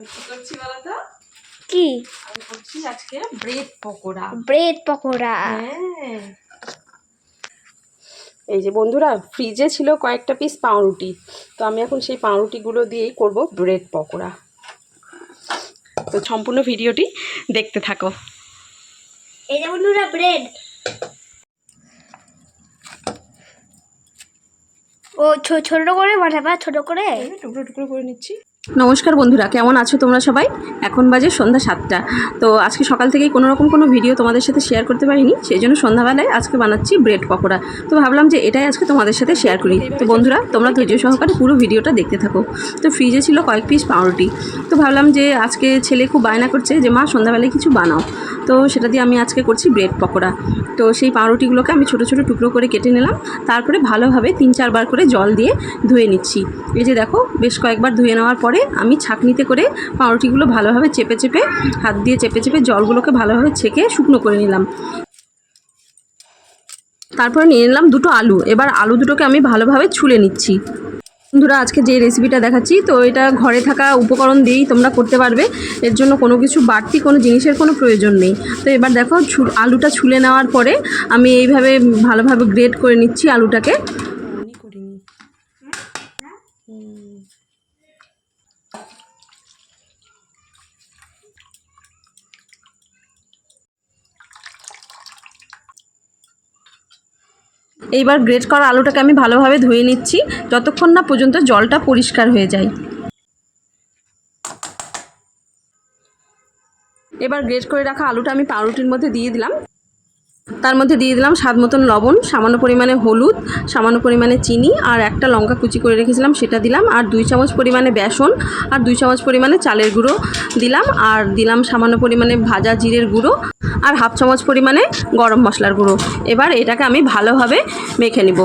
কি করছি বলতো? কি আমি করছি আজকে ব্রেড পকোড়া। ব্রেড পকোড়া? হ্যাঁ, এই যে বন্ধুরা, ফ্রিজে ছিল কয়েকটা পিস পাউরুটি, তো আমি এখন সেই পাউরুটিগুলো দিয়েই করব ব্রেড পকোড়া। তো সম্পূর্ণ ভিডিওটি দেখতে থাকো। এই যে বন্ধুরা ব্রেড, ও ছোট করে বানাবা, ছোট করে টুকরো টুকরো করে নিচ্ছি। নমস্কার বন্ধুরা, কেমন আছো তোমরা সবাই? এখন বাজে সন্ধ্যা 7টা। তো আজকে সকাল থেকেই কোনো ভিডিও তোমাদের সাথে শেয়ার করতে পারিনি, সেই জন্য সন্ধ্যাবেলায় আজকে বানাচ্ছি ব্রেড পকোড়া। তো ভাবলাম যে এটাই আজকে তোমাদের সাথে শেয়ার করি। তো বন্ধুরা, তোমরা ধৈর্য সহকারে পুরো ভিডিওটা দেখতে থাকো। তো ফ্রিজে ছিল কয়েক পিস পাউরুটি, তো ভাবলাম যে আজকে ছেলে খুব বায়না করছে যে মা সন্ধ্যাবেলায় কিছু বানাও, তো সেটা দিয়ে আমি আজকে করছি ব্রেড পকোড়া। তো সেই পাউরুটিগুলোকে আমি ছোট ছোট টুকরো করে কেটে নিলাম, তারপরে ভালোভাবে 3-4 বার করে জল দিয়ে ধুয়ে নিচ্ছি। এই যে দেখো, বেশ কয়েকবার ধুয়ে নেওয়ার পরে আমি ছাঁকনিতে করে পাউরুটিগুলো ভালোভাবে চেপে হাত দিয়ে চেপে জলগুলোকে ভালোভাবে ছেঁকে শুকনো করে নিলাম। তারপরে নিয়ে নিলাম দুটো আলু। এবার আলু দুটোকে আমি ভালোভাবে ছুলে নিচ্ছি। বন্ধুরা, আজকে যে রেসিপিটা দেখাচ্ছি, তো এটা ঘরে থাকা উপকরণ দিয়েই তোমরা করতে পারবে। এর জন্য কোনো কিছু বাড়তি কোনো জিনিসের কোনো প্রয়োজন নেই। তো এবার দেখো, আলুটা ছুলে নেওয়ার পরে আমি এইভাবে ভালোভাবে গ্রেট করে নিচ্ছি আলুটাকে। এইবার গ্রেট করা আলুটাকে আমি ভালোভাবে ধুয়ে নিচ্ছি, যতক্ষণ না পর্যন্ত জলটা পরিষ্কার হয়ে যায়। এবার গ্রেট করে রাখা আলুটা আমি পাউরুটির মধ্যে দিয়ে দিলাম। তার মধ্যে দিয়ে দিলাম স্বাদ মতন লবণ, সামান্য পরিমাণে হলুদ, সামান্য পরিমাণে চিনি, আর একটা লঙ্কা কুচি করে রেখেছিলাম সেটা দিলাম, আর 2 চামচ পরিমাণে বেসন, আর 2 চামচ পরিমাণে চালের গুঁড়ো দিলাম, আর দিলাম সামান্য পরিমাণে ভাজা জিরের গুঁড়ো, আর 1/2 চামচ পরিমাণে গরম মশলার গুঁড়ো। এবার এটাকে আমি ভালোভাবে মেখে নিব।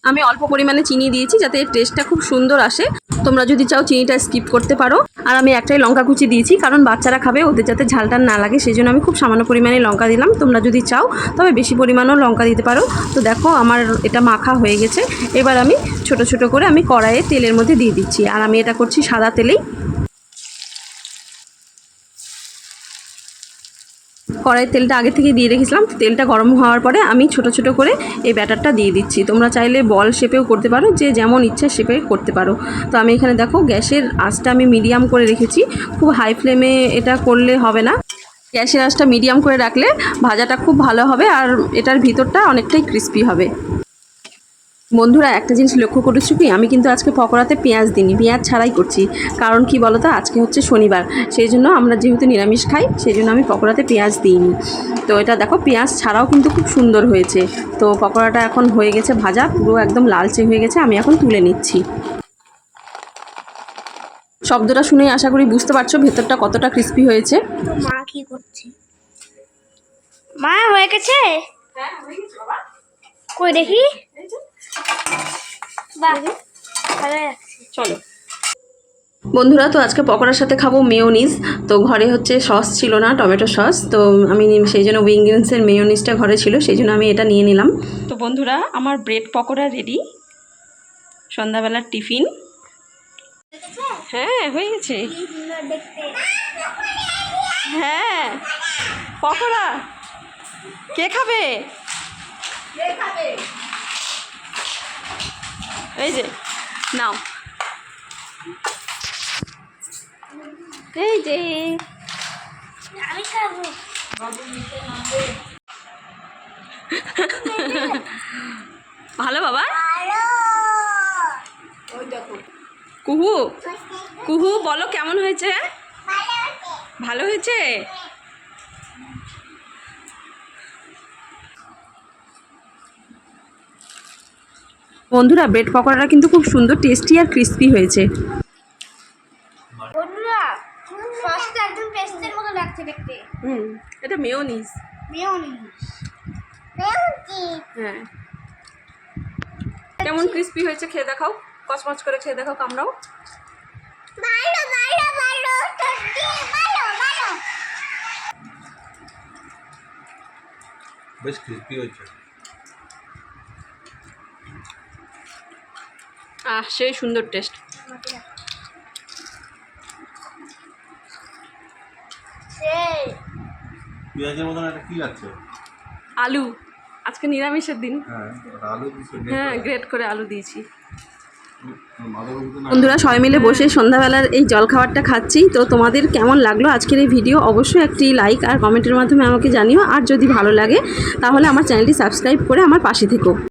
আমি অল্প পরিমাণে চিনি দিয়েছি যাতে এর টেস্টটা খুব সুন্দর আসে। তোমরা যদি চাও চিনিটা স্কিপ করতে পারো। আর আমি একটাই লঙ্কা কুচি দিয়েছি, কারণ বাচ্চারা খাবে, ওদের যাতে ঝালটা না লাগে, সেই জন্য আমি খুব সামান্য পরিমাণে লঙ্কা দিলাম। তোমরা যদি চাও তবে বেশি পরিমাণেও লঙ্কা দিতে পারো। তো দেখো, আমার এটা মাখা হয়ে গেছে। এবার আমি ছোট ছোট করে আমি কড়াইয়ে তেলের মধ্যে দিয়ে দিচ্ছি, আর আমি এটা করছি সাদা তেলেই। কড়াইয়ের তেলটা আগে থেকে দিয়ে রেখেছিলাম। তেলটা গরম হওয়ার পরে আমি ছোট ছোট করে এই ব্যাটারটা দিয়ে দিচ্ছি। তোমরা চাইলে বল শেপেও করতে পারো, যে যেমন ইচ্ছা শেপে করতে পারো। তো আমি এখানে দেখো, গ্যাসের আঁচটা আমি মিডিয়াম করে রেখেছি, খুব হাই ফ্লেমে এটা করলে হবে না। গ্যাসের আঁচটা মিডিয়াম করে রাখলে ভাজাটা খুব ভালো হবে, আর এটার ভিতরটা অনেকটাই ক্রিস্পি হবে। বন্ধুরা, একটা জিনিস লক্ষ্য করেছো কি, আমি কিন্তু আজকে পকোড়াতে পেঁয়াজ দিইনি, পেঁয়াজ ছাড়াই করছি। কারণ কি বলো তো, আজকে হচ্ছে শনিবার, সেই জন্য আমরা যেহেতু নিরামিষ খাই, সেই জন্য আমি পকোড়াতে পেঁয়াজ দিইনি। তো এটা দেখো, পেঁয়াজ ছাড়াও কিন্তু খুব সুন্দর হয়েছে। তো পকোড়াটা এখন হয়ে গেছে ভাজা, পুরো একদম লালচে হয়ে গেছে। আমি এখন তুলে নিচ্ছি। শব্দটা শুনে আশা করি বুঝতে পারছো ভেতরটা কতটা ক্রিস্পি হয়েছে। তো মা কি করছে? মা হয়ে গেছে? হ্যাঁ, হয়ে গেছে বাবা। কই দেখি। বাহ, ভালো লাগছে। চলো বন্ধুরা, তো আজকে পকোড়ার সাথে খাবো মেয়োনিজ। তো ঘরে হচ্ছে সস ছিল না, টমেটো সস, তো আমি সেই জন্য উইংগ্রিনসের মেয়োনিজটা ঘরে ছিল, সেই জন্য আমি এটা নিয়ে নিলাম। তো বন্ধুরা, আমার ব্রেড পকোড়া রেডি, সন্ধ্যাবেলার টিফিন। হ্যাঁ, হয়ে গেছে। হ্যাঁ, পকোড়া কে খাবে? এই যে নাও, এই যে আমি খাবো। ভালো বাবা। কুহু, কুহু বলো কেমন হয়েছে? ভালো হয়েছে। বন্ধুরা, ব্রেড পকোড়াটা কিন্তু খুব সুন্দর টেস্টি আর ক্রিস্পি হয়েছে। বন্ধুরা, সসটা একদম পেস্টের মতো লাগছে দেখতে। এটা মেয়োনিজ। মেয়োনিজ। হ্যাঁ, কেমন ক্রিস্পি হয়েছে খেয়ে দেখাও, কচমচ করে খেয়ে দেখাও, কামড়াও। ভালো ভালো ভালো ভালো ভালো। বেশ ক্রিস্পি হয়েছে। সেই সুন্দর টেস্ট। পেঁয়াজের মতন একটা কি লাগছে? আলু, আজকে নিরামিষের দিন। হ্যাঁ, ওটা আলু দিছে। হ্যাঁ, গ্রেট করে আলু দিয়েছি। বাঁধাকপি তো না। বন্ধুরা সবাই মিলে বসে সন্ধ্যাবেলার এই জলখাবারটা খাচ্ছি। তো তোমাদের কেমন লাগলো আজকের এই ভিডিও অবশ্যই একটি লাইক আর কমেন্টের মাধ্যমে আমাকে জানিও। আর যদি ভালো লাগে তাহলে আমার চ্যানেলটি সাবস্ক্রাইব করে আমার পাশে থেকো।